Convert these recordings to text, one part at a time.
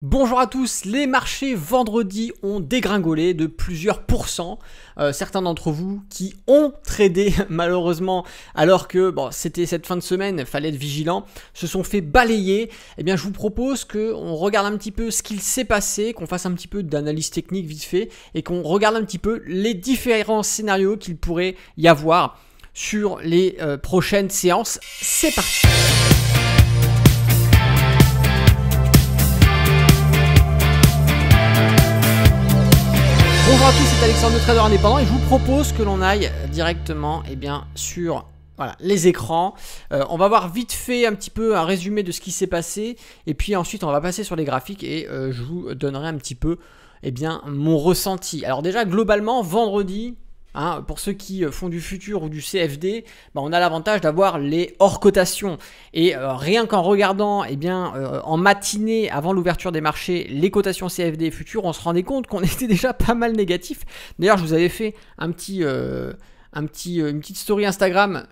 Bonjour à tous, les marchés vendredi ont dégringolé de plusieurs pourcents. Certains d'entre vous qui ont tradé malheureusement alors que c'était cette fin de semaine, il fallait être vigilant, se sont fait balayer. Eh bien je vous propose qu'on regarde un petit peu ce qu'il s'est passé, qu'on fasse un petit peu d'analyse technique vite fait et qu'on regarde un petit peu les différents scénarios qu'il pourrait y avoir sur les prochaines séances. C'est parti. Bonjour à tous, c'est Alexandre de Trader Indépendant et je vous propose que l'on aille directement sur les écrans. On va voir vite fait un petit peu un résumé de ce qui s'est passé et puis ensuite on va passer sur les graphiques et je vous donnerai un petit peu mon ressenti. Alors déjà globalement vendredi, pour ceux qui font du futur ou du CFD, on a l'avantage d'avoir les hors cotations et rien qu'en regardant en matinée avant l'ouverture des marchés les cotations CFD et futurs, on se rendait compte qu'on était déjà pas mal négatif. D'ailleurs je vous avais fait une petite story Instagram.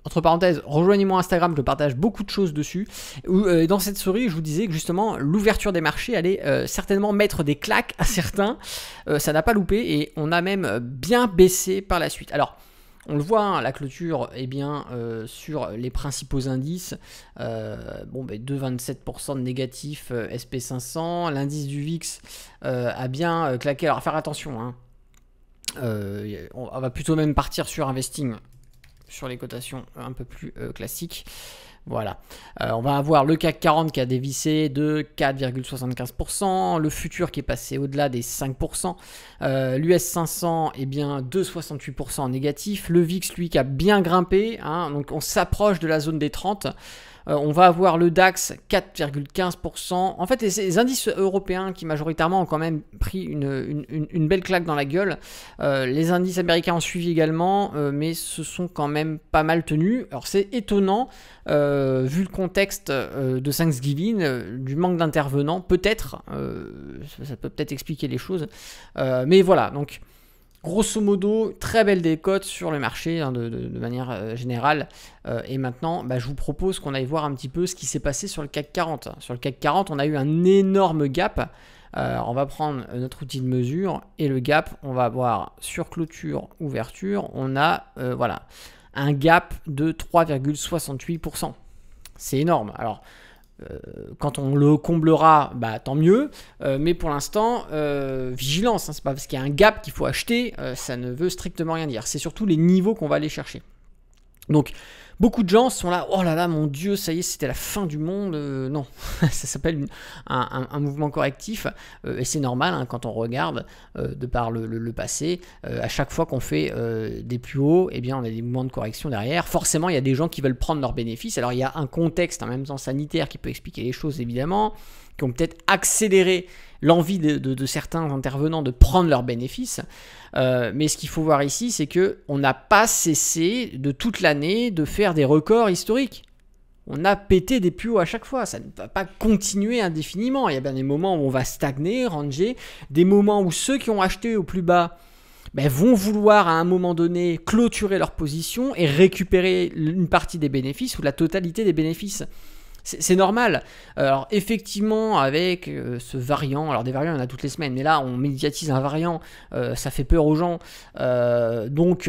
Entre parenthèses, rejoignez-moi Instagram, je partage beaucoup de choses dessus. Dans cette story, je vous disais que justement, l'ouverture des marchés allait certainement mettre des claques à certains. Ça n'a pas loupé et on a même bien baissé par la suite. Alors, on le voit, la clôture sur les principaux indices. 2,27% de négatif SP500. L'indice du VIX a bien claqué. Alors, faire attention. On va plutôt même partir sur Investing. Sur les cotations un peu plus classiques. Voilà. On va avoir le CAC 40 qui a dévissé de 4,75%. Le futur qui est passé au-delà des 5%. L'US 500 est bien 2,68% en négatif. Le VIX, lui, qui a bien grimpé. Donc on s'approche de la zone des 30. On va avoir le DAX 4,15%. En fait, les indices européens qui majoritairement ont quand même pris une belle claque dans la gueule. Les indices américains ont suivi également, mais se sont quand même pas mal tenus. Alors c'est étonnant, vu le contexte de Thanksgiving, du manque d'intervenants, peut-être. Ça peut peut-être expliquer les choses. Mais voilà, donc... Grosso modo, très belle décote sur le marché de manière générale. Et maintenant, je vous propose qu'on aille voir un petit peu ce qui s'est passé sur le CAC 40. Sur le CAC 40, on a eu un énorme gap. On va prendre notre outil de mesure et le gap, on va voir sur clôture, ouverture, on a un gap de 3,68%. C'est énorme. Alors, quand on le comblera, tant mieux, mais pour l'instant, vigilance, c'est pas parce qu'il y a un gap qu'il faut acheter, ça ne veut strictement rien dire, c'est surtout les niveaux qu'on va aller chercher. Donc beaucoup de gens sont là, oh là là mon dieu, ça y est, c'était la fin du monde. Non, ça s'appelle un mouvement correctif et c'est normal quand on regarde de par le passé, à chaque fois qu'on fait des plus hauts, on a des mouvements de correction derrière. Forcément, il y a des gens qui veulent prendre leurs bénéfices. Alors il y a un contexte en même temps sanitaire qui peut expliquer les choses évidemment, qui ont peut-être accéléré l'envie de certains intervenants de prendre leurs bénéfices. Mais ce qu'il faut voir ici, c'est qu'on n'a pas cessé de toute l'année de faire des records historiques. On a pété des plus hauts à chaque fois. Ça ne va pas continuer indéfiniment. Il y a bien des moments où on va stagner, ranger, des moments où ceux qui ont acheté au plus bas vont vouloir à un moment donné clôturer leur position et récupérer une partie des bénéfices ou la totalité des bénéfices. C'est normal. Alors effectivement avec ce variant, alors des variants il y en a toutes les semaines, mais là on médiatise un variant, ça fait peur aux gens, donc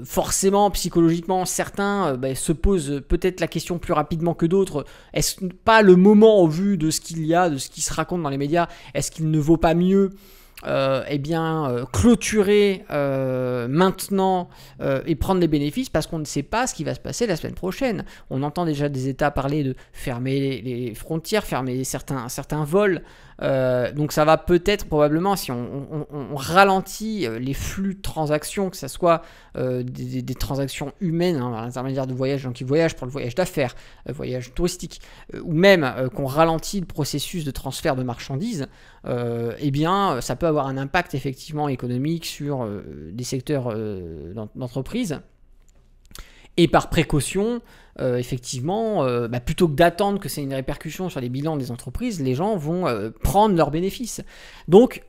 forcément psychologiquement certains se posent peut-être la question plus rapidement que d'autres, est-ce pas le moment au vu de ce qu'il y a, de ce qui se raconte dans les médias, est-ce qu'il ne vaut pas mieux clôturer maintenant et prendre les bénéfices parce qu'on ne sait pas ce qui va se passer la semaine prochaine. On entend déjà des États parler de fermer les frontières, fermer certains vols. Donc ça va peut-être probablement, si on ralentit les flux de transactions, que ce soit des transactions humaines, à l'intermédiaire de voyages, gens qui voyagent pour le voyage d'affaires, voyage touristique, ou même qu'on ralentit le processus de transfert de marchandises, ça peut avoir un impact effectivement économique sur des secteurs d'entreprise. Et par précaution, effectivement, plutôt que d'attendre que c'est une répercussion sur les bilans des entreprises, les gens vont prendre leurs bénéfices. Donc,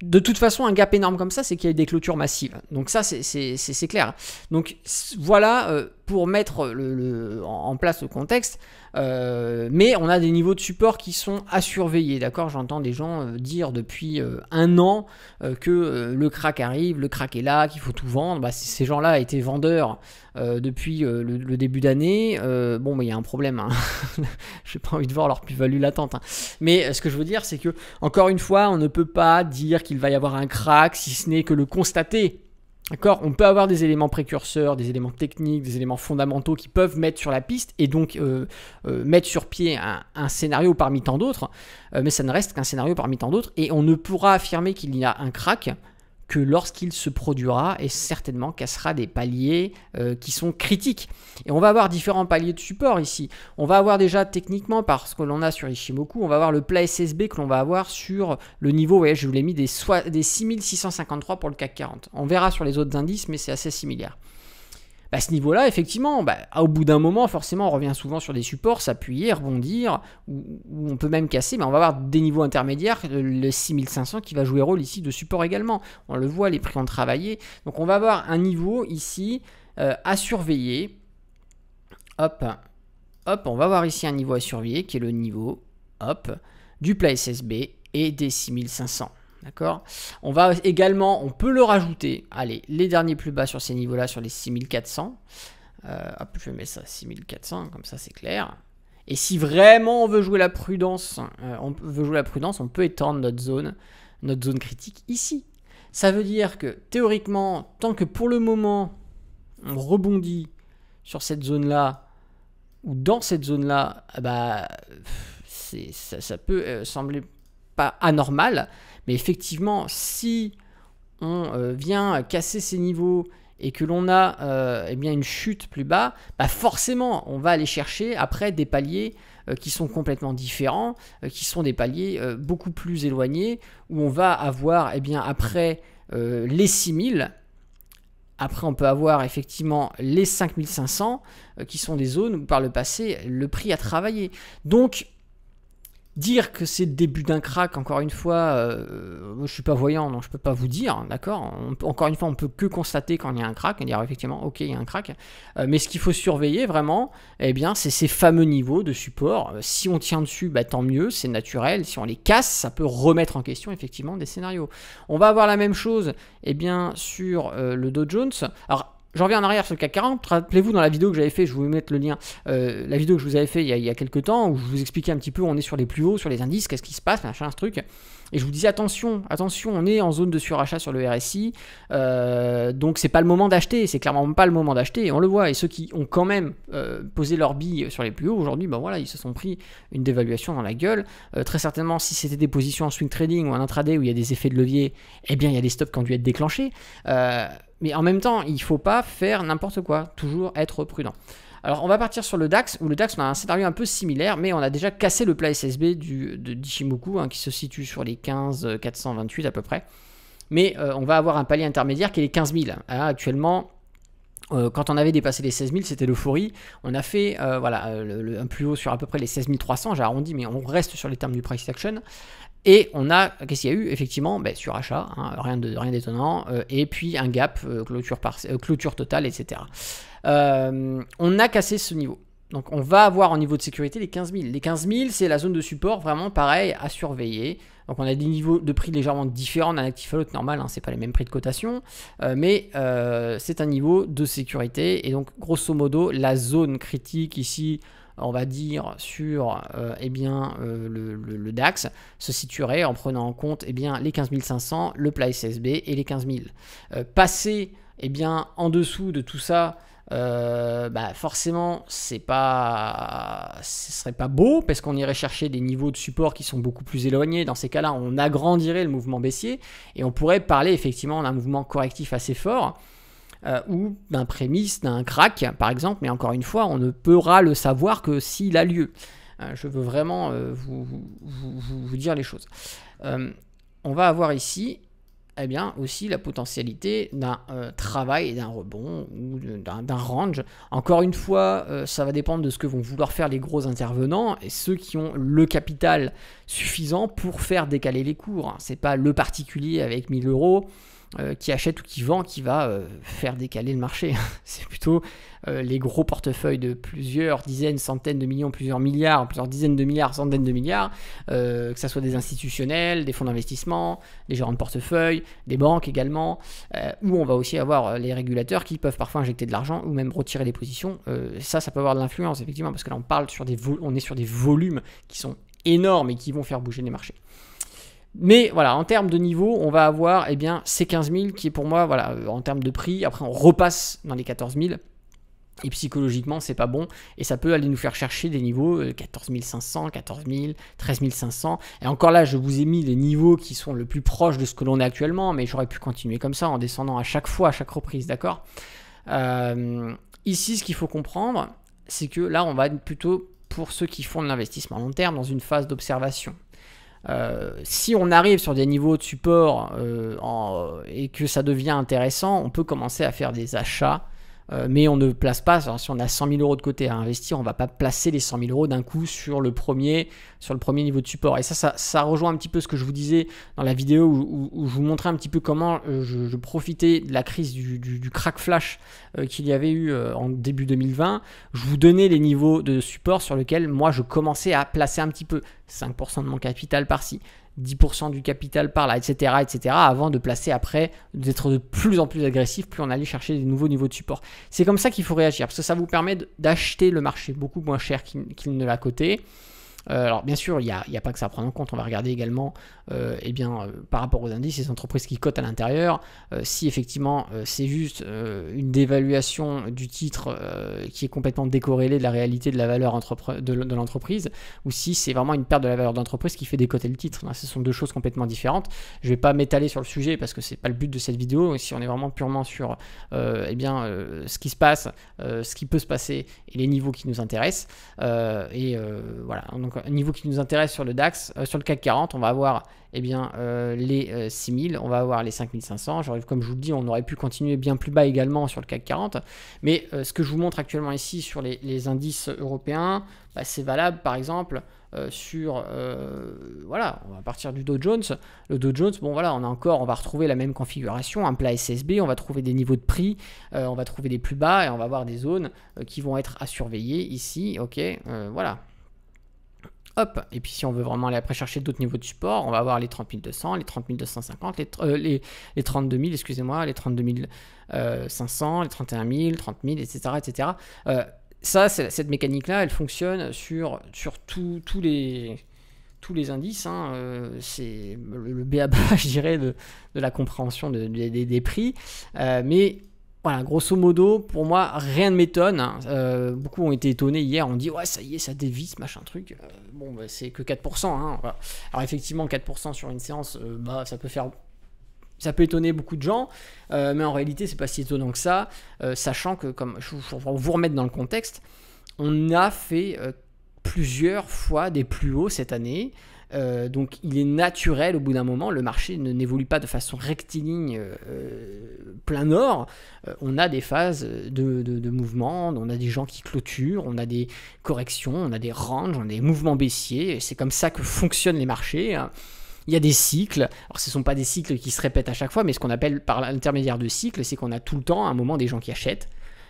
de toute façon, un gap énorme comme ça, c'est qu'il y a eu des clôtures massives. Donc ça, c'est clair. Donc voilà, pour mettre en place le contexte, mais on a des niveaux de support qui sont à surveiller, d'accord? J'entends des gens dire depuis un an que le crack arrive, le crack est là, qu'il faut tout vendre. Bah, si ces gens-là étaient vendeurs depuis le début d'année, bon, il y a un problème, hein. J'ai pas envie de voir leur plus-value latente, hein. Mais ce que je veux dire, c'est que, encore une fois, on ne peut pas dire qu'il va y avoir un crack si ce n'est que le constater. D'accord, on peut avoir des éléments précurseurs, des éléments techniques, des éléments fondamentaux qui peuvent mettre sur la piste et donc mettre sur pied un scénario parmi tant d'autres, mais ça ne reste qu'un scénario parmi tant d'autres et on ne pourra affirmer qu'il y a un crack que lorsqu'il se produira et certainement cassera des paliers qui sont critiques. Et on va avoir différents paliers de support ici. On va avoir déjà techniquement, parce que l'on a sur Ichimoku, on va avoir le plat SSB que l'on va avoir sur le niveau, vous voyez, je vous l'ai mis des 6653 pour le CAC 40. On verra sur les autres indices, mais c'est assez similaire. À ce niveau-là, effectivement, au bout d'un moment, forcément, on revient souvent sur des supports, s'appuyer, rebondir, ou on peut même casser, mais on va avoir des niveaux intermédiaires, le 6500 qui va jouer rôle ici de support également. On le voit, les prix ont travaillé. Donc on va avoir un niveau ici à surveiller. Hop, on va avoir ici un niveau à surveiller qui est le niveau, du plat SSB et des 6500. D'accord. On va également, on peut le rajouter, allez, les derniers plus bas sur ces niveaux-là, sur les 6400. Je vais mettre ça 6400, comme ça c'est clair. Et si vraiment on veut jouer la prudence, on peut étendre notre zone critique ici. Ça veut dire que théoriquement, tant que pour le moment, on rebondit sur cette zone-là, ou dans cette zone-là, ça peut sembler pas anormal. Mais effectivement, si on vient casser ces niveaux et que l'on a une chute plus bas, forcément, on va aller chercher après des paliers qui sont complètement différents, qui sont des paliers beaucoup plus éloignés, où on va avoir après les 6000. Après, on peut avoir effectivement les 5500, qui sont des zones où par le passé, le prix a travaillé. Donc, dire que c'est le début d'un crack, encore une fois, moi je suis pas voyant, donc je peux pas vous dire, d'accord. Encore une fois, on peut que constater quand il y a un crack, et dire effectivement, ok, il y a un crack. Mais ce qu'il faut surveiller vraiment, c'est ces fameux niveaux de support. Si on tient dessus, tant mieux, c'est naturel. Si on les casse, ça peut remettre en question effectivement des scénarios. On va avoir la même chose, sur le Dow Jones. Alors, j'en reviens en arrière sur le CAC 40. Rappelez-vous dans la vidéo que j'avais fait, je vais vous mettre le lien, la vidéo que je vous avais fait il y a quelques temps, où je vous expliquais un petit peu, on est sur les plus hauts, sur les indices, qu'est-ce qui se passe, machin, ce truc. Et je vous disais attention, on est en zone de surachat sur le RSI, donc c'est pas le moment d'acheter, c'est clairement pas le moment d'acheter, on le voit. Et ceux qui ont quand même posé leur bille sur les plus hauts, aujourd'hui, ils se sont pris une dévaluation dans la gueule. Très certainement, si c'était des positions en swing trading ou en intraday où il y a des effets de levier, il y a des stops qui ont dû être déclenchés. Mais en même temps, il ne faut pas faire n'importe quoi, toujours être prudent. Alors on va partir sur le DAX, où le DAX on a un scénario un peu similaire, mais on a déjà cassé le plat SSB d'Ichimoku, qui se situe sur les 15 428 à peu près. Mais on va avoir un palier intermédiaire qui est les 15 000. Actuellement, quand on avait dépassé les 16 000, c'était l'euphorie. On a fait un plus haut sur à peu près les 16 300, j'ai arrondi, mais on reste sur les termes du price action. Et on a, qu'est-ce qu'il y a eu? Effectivement, surachat, rien d'étonnant, et puis un gap, clôture totale, etc. On a cassé ce niveau. Donc on va avoir en niveau de sécurité les 15 000. Les 15 000, c'est la zone de support vraiment pareil à surveiller. Donc on a des niveaux de prix légèrement différents d'un actif à l'autre, normal, c'est pas les mêmes prix de cotation, mais c'est un niveau de sécurité. Et donc grosso modo, la zone critique ici, on va dire sur le DAX se situerait en prenant en compte les 15 500, le plat SSB et les 15 000. Passer en dessous de tout ça, forcément ce serait pas beau, parce qu'on irait chercher des niveaux de support qui sont beaucoup plus éloignés. Dans ces cas-là, on agrandirait le mouvement baissier et on pourrait parler effectivement d'un mouvement correctif assez fort, ou d'un prémisse, d'un crack par exemple, mais encore une fois, on ne pourra le savoir que s'il a lieu. Je veux vraiment vous dire les choses. On va avoir ici aussi la potentialité d'un travail et d'un rebond ou d'un range. Encore une fois, ça va dépendre de ce que vont vouloir faire les gros intervenants et ceux qui ont le capital suffisant pour faire décaler les cours. C'est pas le particulier avec 1000 euros qui achète ou qui vend qui va faire décaler le marché. C'est plutôt les gros portefeuilles de plusieurs dizaines, centaines de millions, plusieurs milliards, plusieurs dizaines de milliards, centaines de milliards, que ce soit des institutionnels, des fonds d'investissement, des gérants de portefeuille, des banques également, où on va aussi avoir les régulateurs qui peuvent parfois injecter de l'argent ou même retirer des positions. Ça peut avoir de l'influence effectivement, parce que là on est sur des volumes qui sont énormes et qui vont faire bouger les marchés. Mais voilà, en termes de niveau, on va avoir ces 15 000 qui est pour moi, voilà, en termes de prix. Après, on repasse dans les 14 000. Et psychologiquement, c'est pas bon. Et ça peut aller nous faire chercher des niveaux 14 500, 14 000, 13 500. Et encore là, je vous ai mis les niveaux qui sont le plus proches de ce que l'on est actuellement. Mais j'aurais pu continuer comme ça en descendant à chaque fois, à chaque reprise, d'accord ? Ici, ce qu'il faut comprendre, c'est que là, on va être plutôt pour ceux qui font de l'investissement à long terme dans une phase d'observation. Si on arrive sur des niveaux de support et que ça devient intéressant, on peut commencer à faire des achats, mais on ne place pas, si on a 100 000 euros de côté à investir, on ne va pas placer les 100 000 euros d'un coup sur le premier niveau de support. Et ça rejoint un petit peu ce que je vous disais dans la vidéo où je vous montrais un petit peu comment je profitais de la crise du crack flash qu'il y avait eu en début 2020. Je vous donnais les niveaux de support sur lesquels moi je commençais à placer un petit peu 5% de mon capital par-ci, 10% du capital par là, etc., avant de placer après, d'être de plus en plus agressif, plus on allait chercher des nouveaux niveaux de support. C'est comme ça qu'il faut réagir, parce que ça vous permet d'acheter le marché beaucoup moins cher qu'il ne l'a coté. Alors bien sûr, il n'y a pas que ça à prendre en compte, on va regarder également par rapport aux indices, les entreprises qui cotent à l'intérieur, si effectivement c'est juste une dévaluation du titre qui est complètement décorrélée de la réalité de la valeur de l'entreprise, ou si c'est vraiment une perte de la valeur d'entreprise qui fait décoter le titre. Ce sont deux choses complètement différentes. Je ne vais pas m'étaler sur le sujet parce que ce n'est pas le but de cette vidéo. Si on est vraiment purement sur ce qui se passe, ce qui peut se passer et les niveaux qui nous intéressent. Voilà, donc niveau qui nous intéresse sur le DAX, sur le CAC 40, on va avoir les 6000, on va avoir les 5500. Comme je vous le dis, on aurait pu continuer bien plus bas également sur le CAC 40. Mais ce que je vous montre actuellement ici sur les indices européens, c'est valable par exemple voilà, on va partir du Dow Jones. Le Dow Jones, bon voilà, on va retrouver la même configuration, un plat SSB, on va trouver des niveaux de prix, on va trouver des plus bas et on va avoir des zones qui vont être à surveiller ici, ok, voilà. Hop, et puis si on veut vraiment aller après chercher d'autres niveaux de support, on va avoir les 30 200, les 30 250, les 32 000, excusez-moi, les 32 500, les 31 000, 30 000, etc. Cette mécanique-là, elle fonctionne sur tous les indices. C'est le b.a.-ba, je dirais, de la compréhension des prix. Mais voilà, grosso modo, pour moi, rien ne m'étonne. Beaucoup ont été étonnés hier. On dit, ouais, ça y est, ça dévisse, machin truc. C'est que 4%. Voilà. Alors, effectivement, 4% sur une séance, ça peut étonner beaucoup de gens. Mais en réalité, c'est pas si étonnant que ça. Sachant que, comme je vais vous remettre dans le contexte, on a fait plusieurs fois des plus hauts cette année. Donc il est naturel au bout d'un moment, le marché n'évolue pas de façon rectiligne plein nord, on a des phases de mouvement, on a des gens qui clôturent, on a des corrections, on a des ranges, on a des mouvements baissiers, c'est comme ça que fonctionnent les marchés. Il y a des cycles, alors ce ne sont pas des cycles qui se répètent à chaque fois, mais ce qu'on appelle par l'intermédiaire de cycles, c'est qu'on a tout le temps à un moment des gens qui achètent,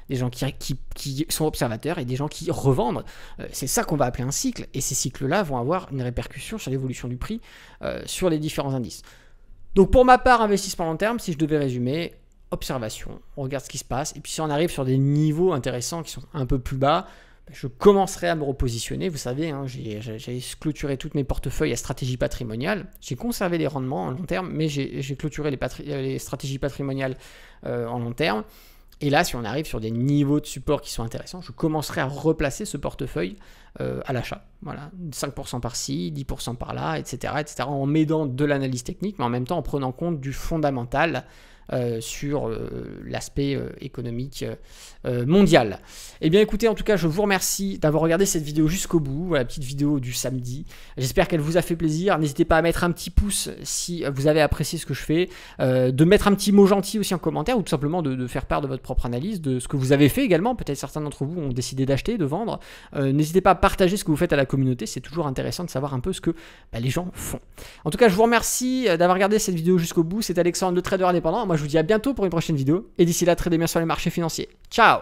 des gens qui sont observateurs et des gens qui revendent. C'est ça qu'on va appeler un cycle. Et ces cycles-là vont avoir une répercussion sur l'évolution du prix sur les différents indices. Donc pour ma part, investissement long terme, si je devais résumer, observation, on regarde ce qui se passe. Et puis si on arrive sur des niveaux intéressants qui sont un peu plus bas, je commencerai à me repositionner. Vous savez, j'ai clôturé toutes mes portefeuilles à stratégie patrimoniale. J'ai conservé les rendements en long terme, mais j'ai clôturé les stratégies patrimoniales en long terme. Et là, si on arrive sur des niveaux de support qui sont intéressants, je commencerai à replacer ce portefeuille à l'achat. Voilà, 5% par-ci, 10% par-là, etc., en m'aidant de l'analyse technique, mais en même temps en prenant compte du fondamental sur l'aspect économique mondial. Eh bien écoutez, en tout cas je vous remercie d'avoir regardé cette vidéo jusqu'au bout, la petite vidéo du samedi. J'espère qu'elle vous a fait plaisir. N'hésitez pas à mettre un petit pouce si vous avez apprécié ce que je fais, de mettre un petit mot gentil aussi en commentaire, ou tout simplement de faire part de votre propre analyse, de ce que vous avez fait également. Peut-être certains d'entre vous ont décidé d'acheter, de vendre. N'hésitez pas à partager ce que vous faites à la communauté, c'est toujours intéressant de savoir un peu ce que les gens font. En tout cas je vous remercie d'avoir regardé cette vidéo jusqu'au bout. C'est Alexandre, le trader indépendant. Moi moi je vous dis à bientôt pour une prochaine vidéo. Et d'ici là, tradez bien sur les marchés financiers. Ciao!